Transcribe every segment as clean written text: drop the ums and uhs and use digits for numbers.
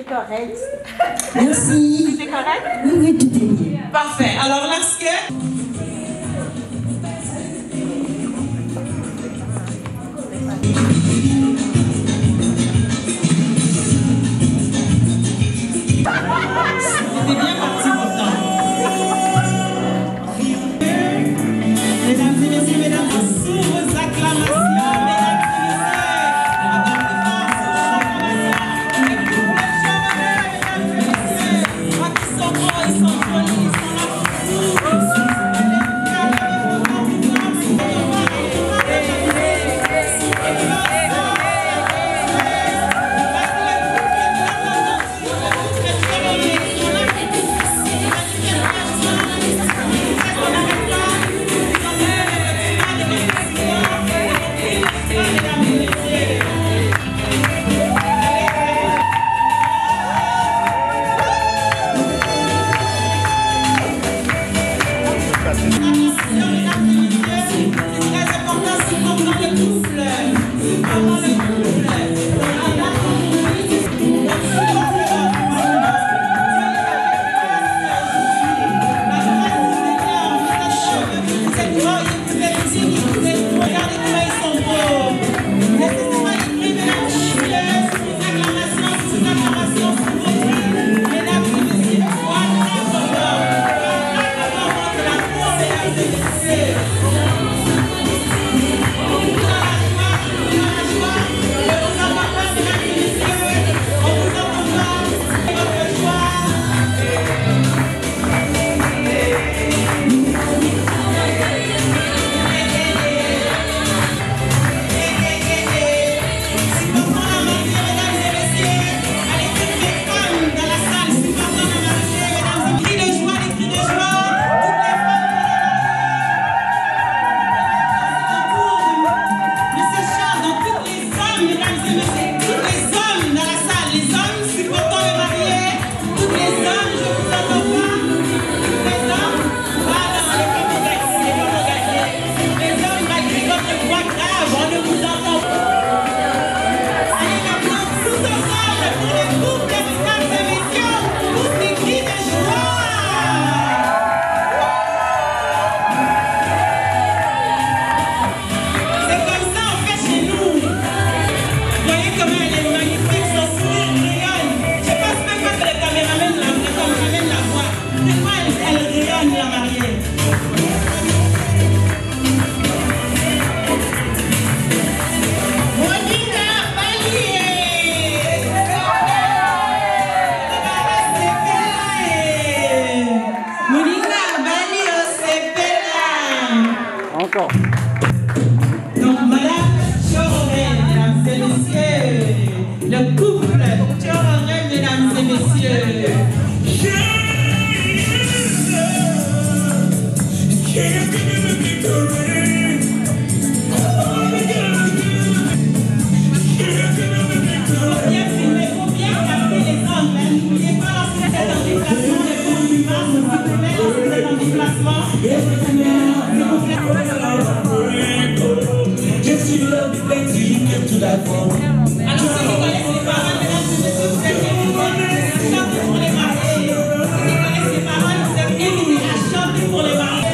Correct. Merci. Tout est correct? Oui, oui, tout est bien. Parfait. Alors, lorsque... C'était bien parti pourtant. Mesdames et messieurs, mesdames, sous vos acclamations, Encore. Donc, Madame Thiororel, mesdames et messieurs, le couple Thiororel, mesdames et messieurs. Faut bien capter les hommes, hein. N'oubliez pas, lorsque vous êtes en déplacement, les femmes du Mars, s'il vous plaît, lorsque vous êtes en déplacement, s'il vous plaît. Alors, ceux qui connaissent les paroles, mesdames et messieurs, vous êtes invités à chanter pour les mariés. Ceux qui connaissent les paroles, vous êtes invités à chanter pour les mariés.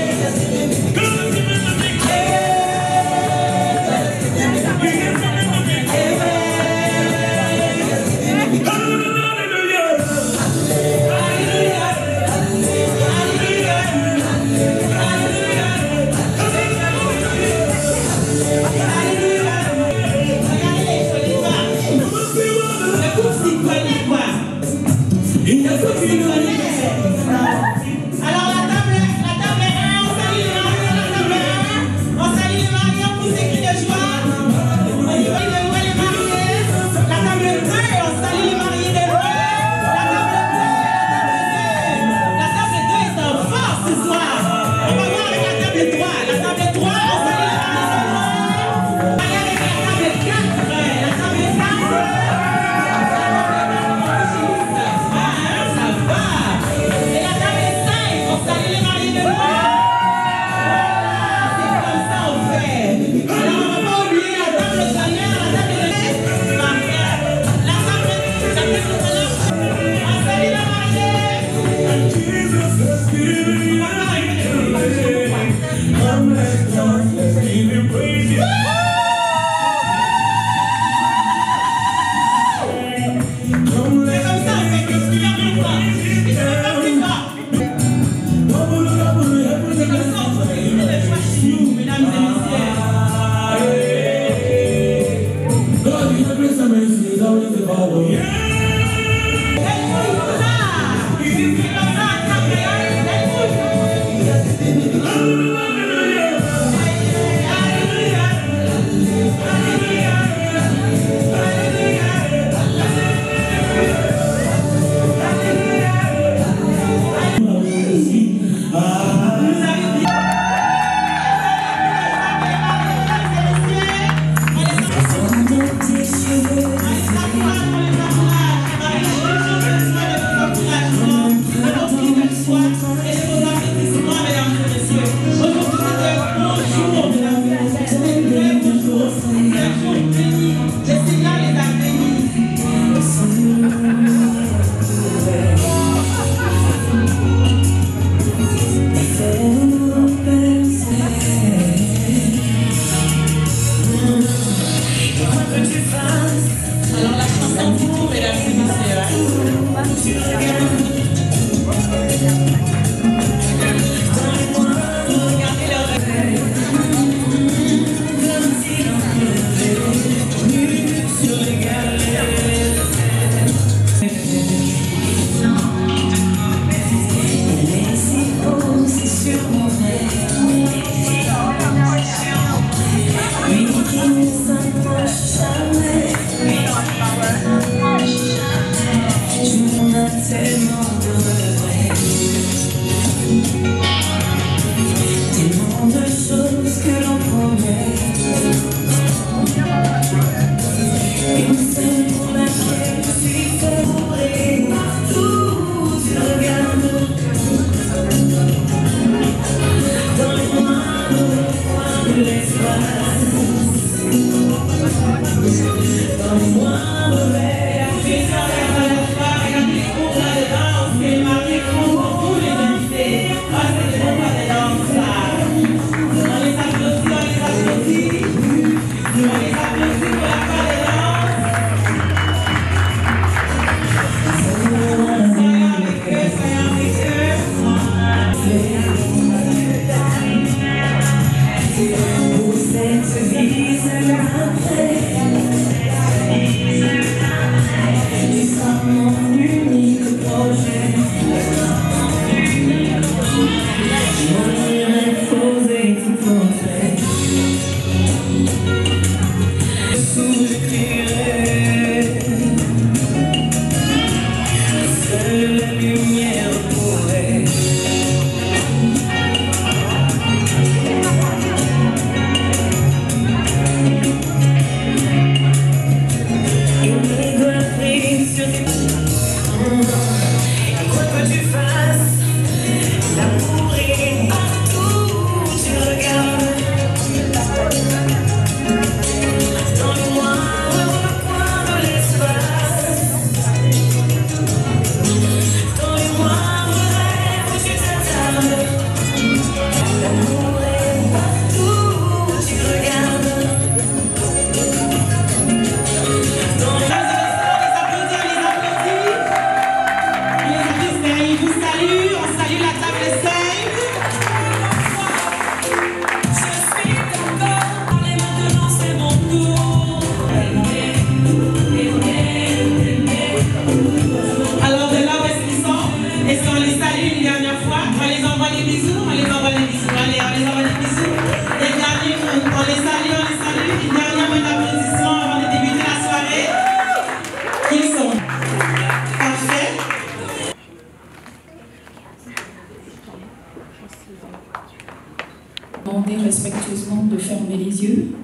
Demander respectueusement de fermer les yeux.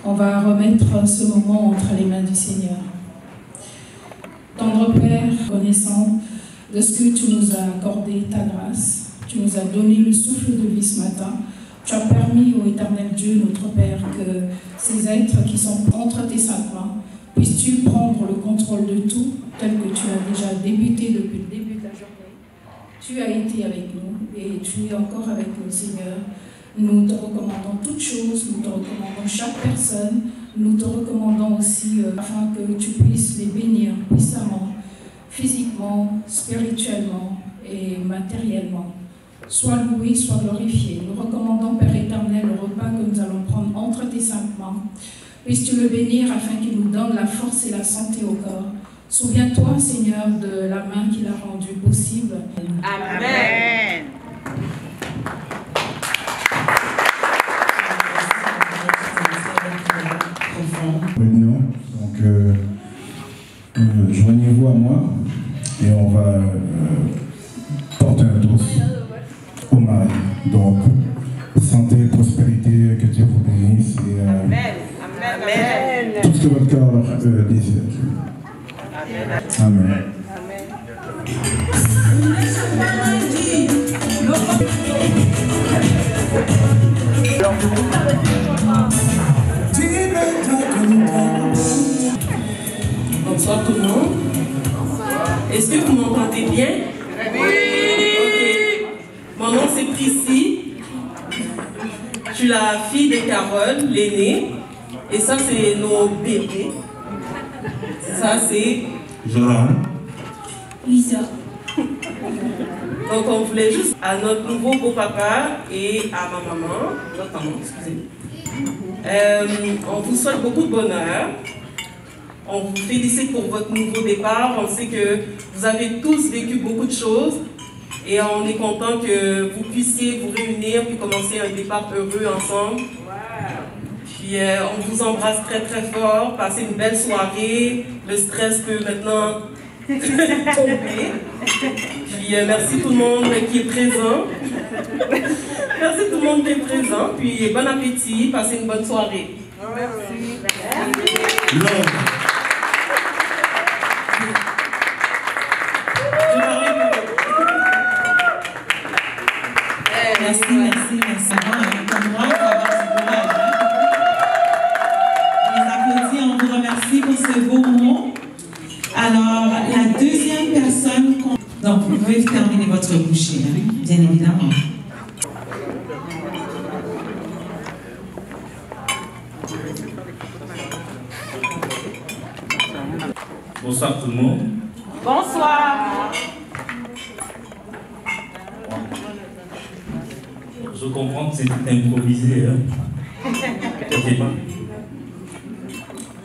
On va remettre ce moment entre les mains du Seigneur. Tendre Père, reconnaissant de ce que tu nous as accordé ta grâce, tu nous as donné le souffle de vie ce matin. Tu as permis, ô éternel Dieu, notre Père, que ces êtres qui sont entre tes saintes mains, puisses-tu prendre le contrôle de tout, tel que tu as déjà débuté depuis le début de la journée. Tu as été avec nous et tu es encore avec nous, Seigneur. Nous te recommandons toutes choses, nous te recommandons chaque personne, nous te recommandons aussi afin que tu puisses les bénir puissamment, physiquement, spirituellement et matériellement. Sois loué, sois glorifié. Nous recommandons, Père éternel, le repas que nous allons prendre entre tes saintes mains. Puisses-tu le bénir afin qu'il nous donne la force et la santé au corps. Souviens-toi, Seigneur, de la main qui l'a rendu possible. Amen. Réunion. Donc, joignez-vous à moi et on va porter un toast au mari. Donc, santé, prospérité, que Dieu vous bénisse et Amen. Amen. tout ce que votre cœur désire. Amen. Bonsoir tout le monde. Est-ce que vous m'entendez bien? Oui. Ok. Mon nom c'est Prissy. Je suis la fille de Carole, l'aînée. Et ça c'est nos bébés. Ça c'est Johan. Lisa. Donc on voulait juste à notre nouveau beau-papa et à ma maman, notre maman, excusez-moi. On vous souhaite beaucoup de bonheur. On vous félicite pour votre nouveau départ. On sait que vous avez tous vécu beaucoup de choses et on est content que vous puissiez vous réunir puis commencer un départ heureux ensemble. Puis on vous embrasse très très fort. Passez une belle soirée. Le stress peut maintenant tomber. Puis merci tout le monde qui est présent. Merci tout le monde qui est présent. Puis bon appétit. Passez une bonne soirée. Merci. Merci. Comme moi, il faut avoir ce courage. On les applaudit, on vous remercie pour ce beau mot. Alors, la deuxième personne... Donc, vous pouvez terminer votre bouchée, hein, bien évidemment. Bonsoir tout le monde. Bonsoir. Je comprends que c'est improvisé. Hein? Ok.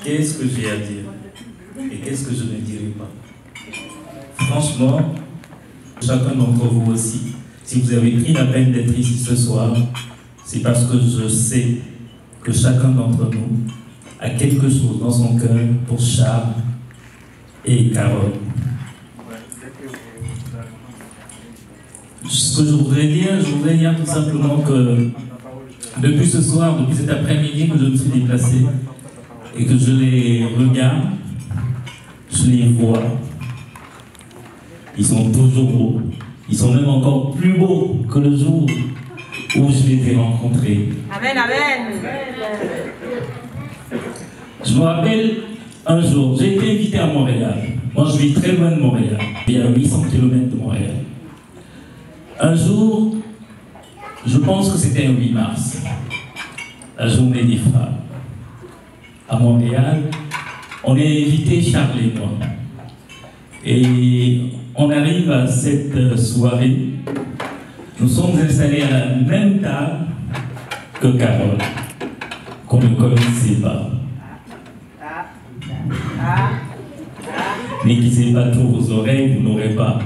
Qu'est-ce que j'ai à dire? Et qu'est-ce que je ne dirai pas? Franchement, chacun d'entre vous aussi, si vous avez pris la peine d'être ici ce soir, c'est parce que je sais que chacun d'entre nous a quelque chose dans son cœur pour Charles et Carole. Ce que je voudrais dire tout simplement que depuis ce soir, depuis cet après-midi que je me suis déplacé et que je les regarde, je les vois. Ils sont toujours beaux. Ils sont même encore plus beaux que le jour où je les ai rencontrés. Amen, amen. Je me rappelle un jour, j'ai été invité à Montréal. Moi, je vis très loin de Montréal. Il y a 800 km de Montréal. Un jour, je pense que c'était un 8 mars, la journée des femmes. À Montréal, on est invité, Charles et moi. Et on arrive à cette soirée. Nous sommes installés à la même table que Carole, qu'on ne connaissait pas. N'aiguisez pas trop vos oreilles, vous n'aurez pas.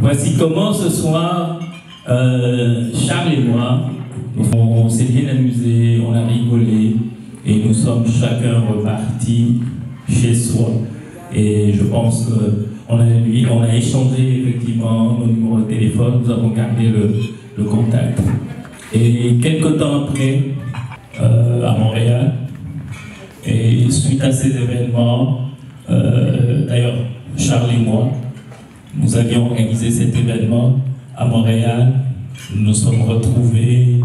Voici comment ce soir, Charles et moi, on s'est bien amusés, on a rigolé et nous sommes chacun repartis chez soi. Et je pense qu'on a échangé effectivement nos numéros de téléphone, nous avons gardé le contact. Et quelques temps après, à Montréal, et suite à ces événements, d'ailleurs Charles et moi, nous avions organisé cet événement à Montréal, nous nous sommes retrouvés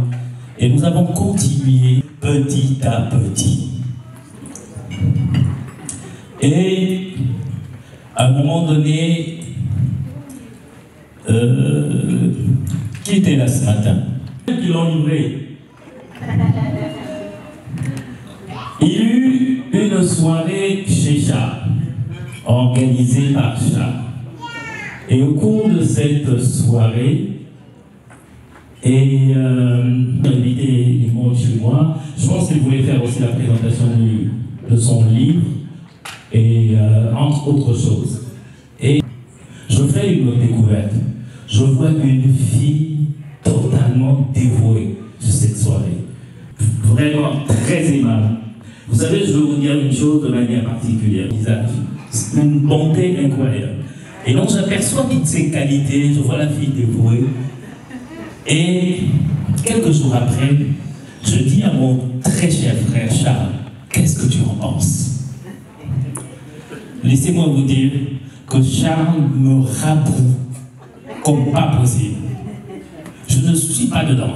et nous avons continué petit à petit. Et à un moment donné, qui était là ce matin, qui l'ont livré. Il y a eu une soirée chez Charles, organisée par Charles. Et au cours de cette soirée, invité les mots chez moi, je pense qu'il voulait faire aussi la présentation de son livre, et entre autres choses. Et je fais une découverte. Je vois une fille totalement dévouée sur cette soirée. Vraiment très aimable. Vous savez, je vais vous dire une chose de manière particulière. C'est une bonté incroyable. Et donc j'aperçois toutes ces qualités, je vois la fille dévouée. Et quelques jours après, je dis à mon très cher frère Charles, qu'est-ce que tu en penses? Laissez-moi vous dire que Charles me rabroue comme pas possible. Je ne suis pas dedans.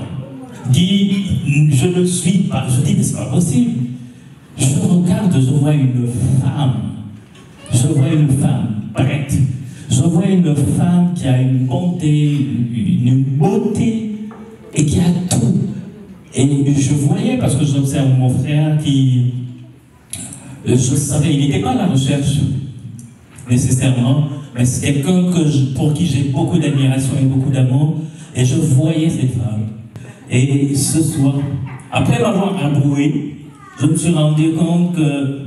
Dit, je ne suis pas. Je dis, mais c'est pas possible. Je regarde, je vois une femme. Je vois une femme prête. Je vois une femme qui a une bonté, une beauté et qui a tout. Et je voyais, parce que j'observe mon frère qui... Je savais, il n'était pas à la recherche nécessairement, mais c'est quelqu'un pour qui j'ai beaucoup d'admiration et beaucoup d'amour. Et je voyais cette femme. Et ce soir, après m'avoir abroué, je me suis rendu compte que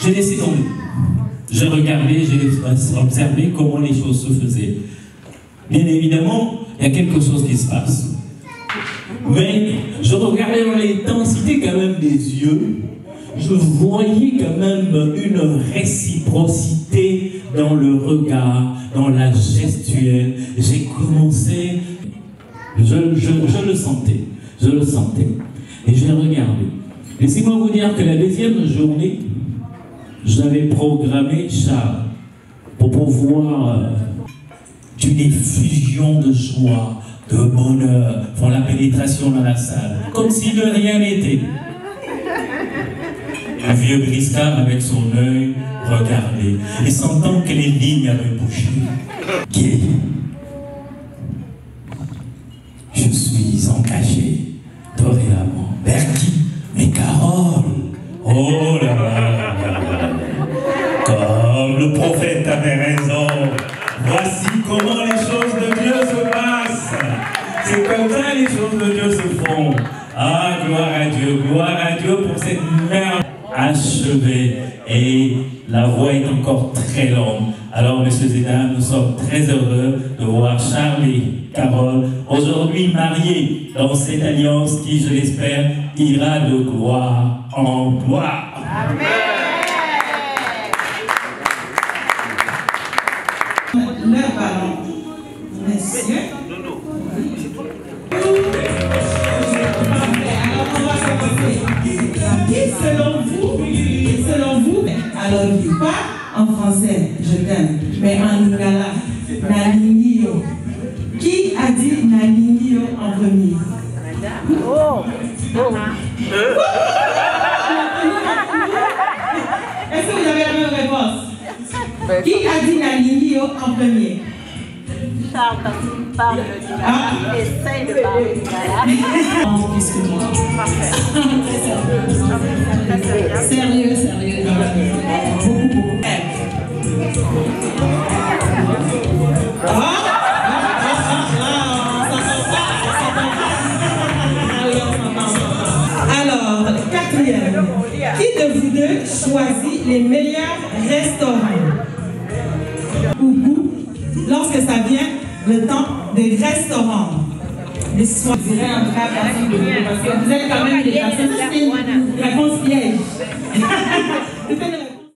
j'ai laissé tomber. J'ai regardé, j'ai observé comment les choses se faisaient. Bien évidemment, il y a quelque chose qui se passe. Mais je regardais dans l'intensité quand même des yeux. Je voyais quand même une réciprocité dans le regard, dans la gestuelle. J'ai commencé, je le sentais. Et j'ai regardé. Laissez-moi vous dire que la deuxième journée, j'avais programmé Charles pour pouvoir d'une effusion de joie, de bonheur, faire la pénétration dans la salle, comme si de rien n'était. Le vieux briscard avec son œil regardait et sentant que les lignes avaient bougé. Qui? Je suis engagé dorénavant. Vers qui? Mais Carole. Oh là là là là. Comme le prophète avait raison. Voici comment les choses de Dieu se passent. C'est comme ça les choses de Dieu se font. Ah, gloire à Dieu pour cette merveille achevée. Et la voie est encore très longue. Alors, messieurs et dames, nous sommes très heureux de voir Charles et Carole aujourd'hui mariés dans cette alliance qui, je l'espère, ira de gloire en gloire. Amen. Leur ballon, messieurs. Alors, on va commencer. Qui, selon vous, alors on ne dit pas en français, je t'aime, mais en lingala, Nalingio. Qui a dit Nalingio en premier? Est-ce que vous avez la même réponse? Qui a dit Nalingio en premier? Charles, parce qu'il parle du lingala, il essaie de parler du lingala. Sérieux. Alors, quatrième, qui de vous deux choisit les meilleurs restaurants ou goût lorsque ça vient le temps des restaurants? Les soins, je dirais en tout cas, parce que vous êtes quand même des personnes, c'est une réponse piège.